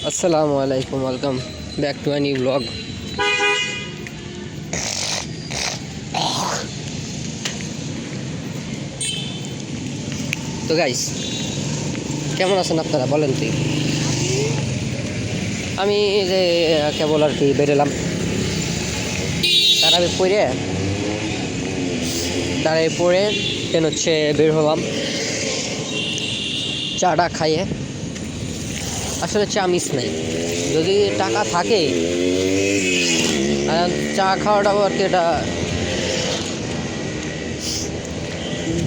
আসসালামু আলাইকুম, welcome back to a new blog. তো গাইস, কেমন আছেন আপনারা বলেন তুই? আমি যে কেবল আর কি বেরোলাম, তারাবি পরে কেন হচ্ছে বের হলাম চাটা খাইয়ে। আসলে চা মিস নাই, যদি টাকা থাকে চা খাওয়াটাও আর কি এটা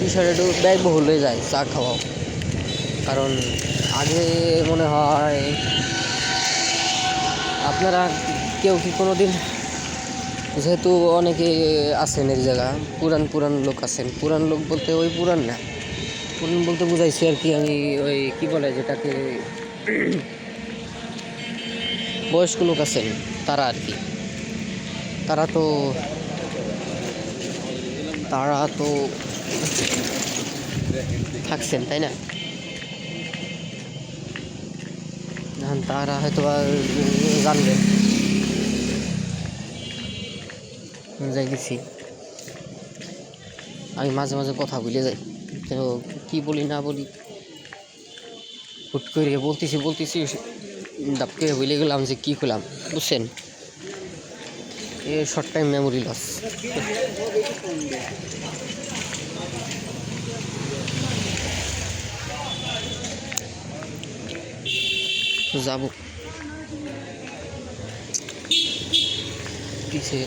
বিষয়টা একটু ব্যয়বহুল হয়ে যায় চা খাওয়াও। কারণ আগে মনে হয় আপনারা কেউ কি কোনো দিন, যেহেতু অনেকে আছেন এই জায়গা, পুরান লোক আছেন, পুরান লোক বলতে ওই পুরান না, পুরান বলতে বুঝাইছি আর কি আমি ওই কি বলে যেটাকে বয়স্ক লোক আছেন তারা আর কি, তারা তো থাকছেন তাই না? তারা হয়তো জানবেন যাই গেছি। আমি মাঝে মাঝে কথা ভুলে যাই, তো কি বলি না বলি হুট করে বলতেছি ডাবকে ভুলে গেলাম যে কী করলাম, বুঝছেন? A short time memory loss. যাব পিছে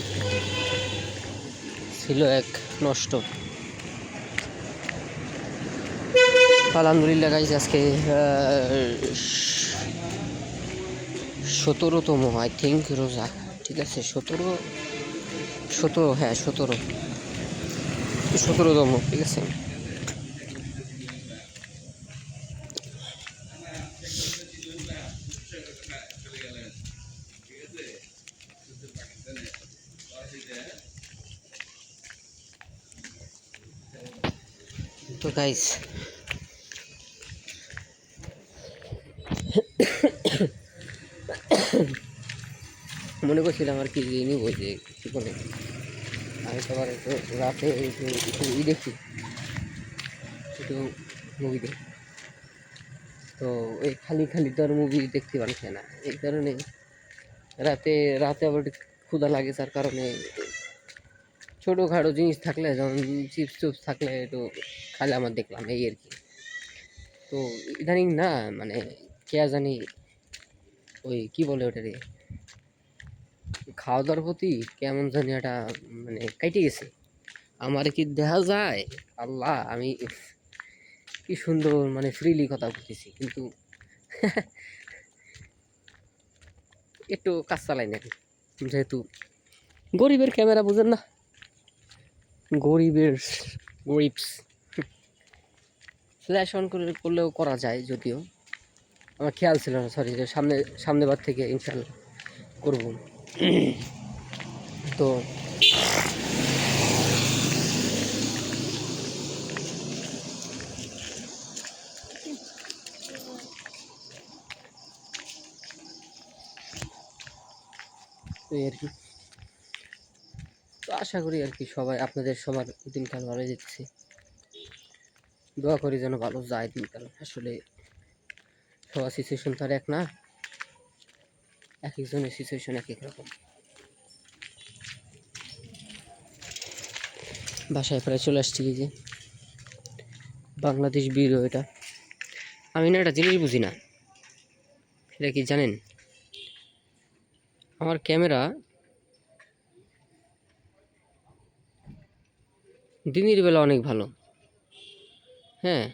ছিল এক নষ্ট। আলহামদুলিল্লাহ গাইজ, আজকে 17তম আই থিঙ্ক রোজা, ঠিক আছে? 17তম, ঠিক আছে। তো গাইজ, মনে করছিলাম আর কি নিব যে কী বলে, আমি সবার একটু রাতে একটু দেখি, একটু মুভি দেখি। তো ওই খালি তো আর মুভি দেখতে পারছে না, এই কারণে রাতে আবার একটু ক্ষুধা লাগে, যার কারণে ছোটোখাটো জিনিস থাকলে, যেমন চিপস থাকলে একটু খালে আমার দেখলাম, এই আর কি। তো ইদানিং না মানে কে জানি ওই কি বলে ওটারে, খাওয়া দাওয়ার প্রতি কেমন জানি একটা মানে কাইটে গেছে। আমার কি দেখা যায়? আল্লাহ, আমি কি সুন্দর মানে ফ্রিলি কথা বলতেছি, কিন্তু একটু কাজ চালাই না, যেহেতু গরিবের ক্যামেরা বুঝেন না, গরিবস ফ্ল্যাশ অন করলেও করা যায়, যদিও আমার খেয়াল ছিল না, সরি। সামনেবার থেকে ইনশাল্লাহ করব। তো এই আর কি, তো আশা করি আর কি সবাই আপনাদের সবার দিনকাল ভালো যেতেছে, দোয়া করি যেন ভালো যায় দিনকাল। আসলে সবার সিচুয়েশন তো আর এক না, এক একজনের সিচুয়েশন এক এক রকম। বাসায় প্রায় চলে আসছি, এই যে বাংলাদেশ বিরো। এটা আমি না একটা জিনিস বুঝি না, সেটা কি জানেন? আমার ক্যামেরা দিনের বেলা অনেক ভালো, হ্যাঁ,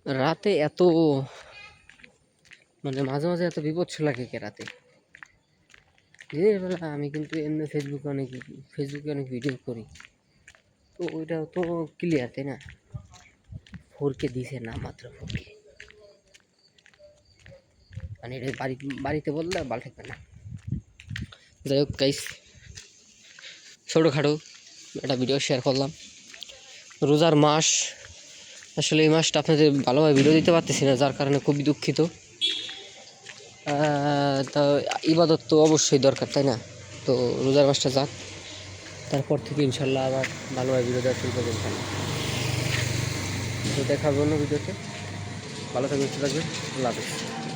রাতে এত মানে মাঝে মাঝে এত বিপদ লাগে কে রাতে। দিনের বেলা আমি কিন্তু এমনি ফেসবুকে অনেক ভিডিও করি, তো ওইটা তো ক্লিয়ার, তাই না? 4K দিছে না, মাত্র 4K, মানে এটা বাড়িতে বললে ভালো থাকবে না। যাই হোক গাইস, ছোটোখাটো একটা ভিডিও শেয়ার করলাম। রোজার মাস আসলে এই মাসটা আপনাদের ভালোভাবে ভিডিও দিতে পারতেছি না, যার কারণে খুবই দুঃখিত। তা ইবাদত তো অবশ্যই দরকার, তাই না? তো রোজার মাসটা যাক, তারপর থেকে ইনশাল্লাহ আবার ভালোভাবে ভিডিও দেওয়া শুরু করবো ইনশাল্লাহ। তো দেখা হবে অন্য ভিডিওতে। ভালো থাকবেন, সুস্থ থাকবেন। আল্লাহ হাফেজ।